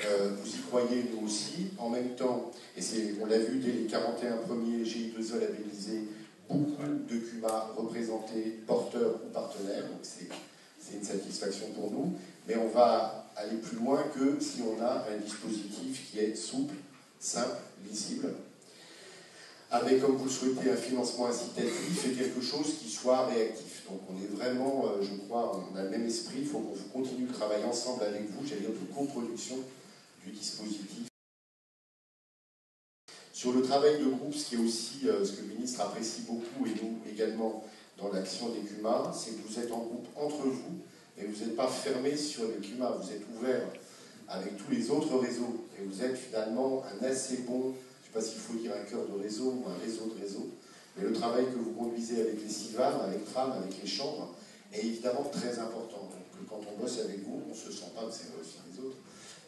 vous y croyez, nous aussi. En même temps, et on l'a vu dès les 41 premiers GI2E labellisés, beaucoup de CUMA représentés, porteurs ou partenaires, donc c'est une satisfaction pour nous. Mais on va aller plus loin que si on a un dispositif qui est souple, simple, lisible, avec, comme vous le souhaitez, un financement incitatif et quelque chose qui soit réactif. Donc on est vraiment, je crois, on a le même esprit, il faut qu'on continue de travailler ensemble avec vous, j'allais dire de coproduction du dispositif. Sur le travail de groupe, ce qui est aussi ce que le ministre apprécie beaucoup, et nous également dans l'action des CUMA, c'est que vous êtes en groupe entre vous, mais vous n'êtes pas fermé sur le CUMA, vous êtes ouvert avec tous les autres réseaux, et vous êtes finalement un assez bon, je ne sais pas s'il faut dire un cœur de réseau ou un réseau de réseau, mais le travail que vous conduisez avec les CIVAM, avec TRAM, avec les chambres, est évidemment très important. Donc quand on bosse avec vous, on ne se sent pas, c'est vrai aussi les autres,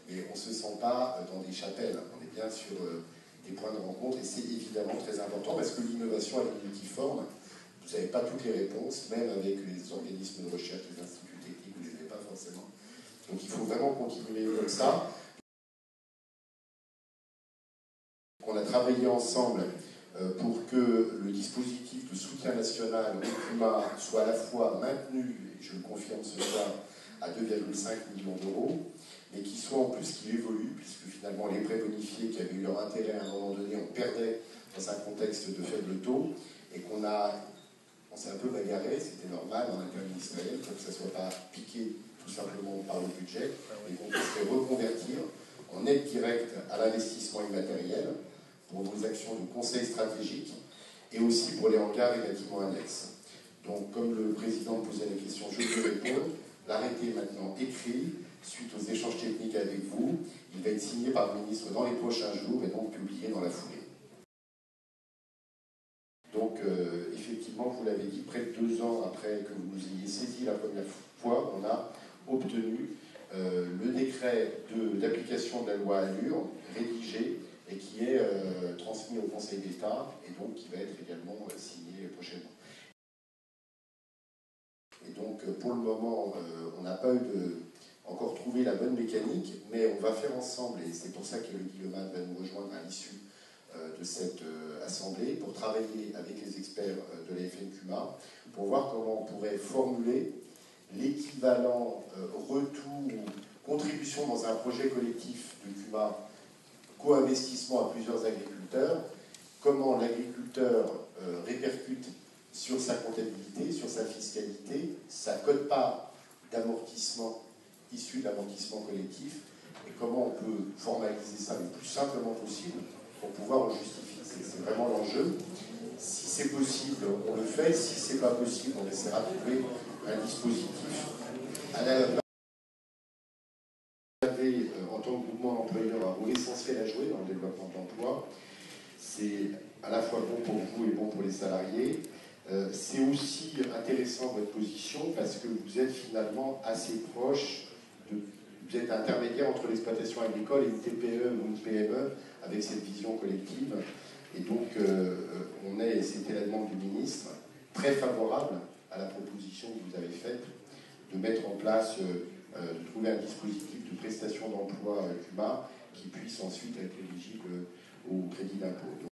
mais on ne se sent pas dans des chapelles, on est bien sur des points de rencontre, et c'est évidemment très important, parce que l'innovation, elle est multiforme, vous n'avez pas toutes les réponses, même avec les organismes de recherche, les instituts techniques, vous ne les avez pas forcément. Donc il faut vraiment continuer comme ça. On a travaillé ensemble pour que le dispositif de soutien national au CUMA soit à la fois maintenu, et je le confirme ce soir, à 2,5 millions d'euros, mais qui soit en plus qu'il évolue, puisque finalement les prêts bonifiés qui avaient eu leur intérêt à un moment donné, on perdait dans un contexte de faible taux, et on s'est un peu bagarré, c'était normal en interministériel, pour que ça ne soit pas piqué tout simplement par le budget, et qu'on puisse les reconvertir en aide directe à l'investissement immatériel, pour nos actions de conseil stratégique, et aussi pour les hangars et bâtiments annexes. Donc, comme le président me posait la question, je peux répondre. L'arrêté est maintenant écrit, suite aux échanges techniques avec vous. Il va être signé par le ministre dans les prochains jours et donc publié dans la foulée. Donc, effectivement, vous l'avez dit, près de 2 ans après que vous nous ayez saisi la première fois, on a obtenu le décret d'application de la loi ALUR, rédigé, et qui est transmis au Conseil d'État, et donc qui va être également signé prochainement. Et donc, pour le moment, on n'a pas encore trouvé la bonne mécanique, mais on va faire ensemble, et c'est pour ça qu'Élodie Leman va nous rejoindre à l'issue de cette assemblée, pour travailler avec les experts de la FNCUMA, pour voir comment on pourrait formuler l'équivalent retour, contribution dans un projet collectif de CUMA, co-investissement à plusieurs agriculteurs, comment l'agriculteur répercute sur sa comptabilité, sur sa fiscalité, sa quote-part d'amortissement issue de l'amortissement collectif, et comment on peut formaliser ça le plus simplement possible pour pouvoir en justifier. C'est vraiment l'enjeu. Si c'est possible, on le fait. Si ce n'est pas possible, on essaiera de trouver un dispositif à la en tant que mouvement employeur un rôle essentiel à jouer dans le développement de l'emploi. C'est à la fois bon pour vous et bon pour les salariés. C'est aussi intéressant votre position parce que vous êtes finalement assez proche, vous êtes intermédiaire entre l'exploitation agricole et une TPE ou une PME avec cette vision collective. Et donc, on est, et c'était la demande du ministre, très favorable à la proposition que vous avez faite de mettre en place, de trouver un dispositif de prestation d'emploi CUMA qui puisse ensuite être éligible au crédit d'impôt.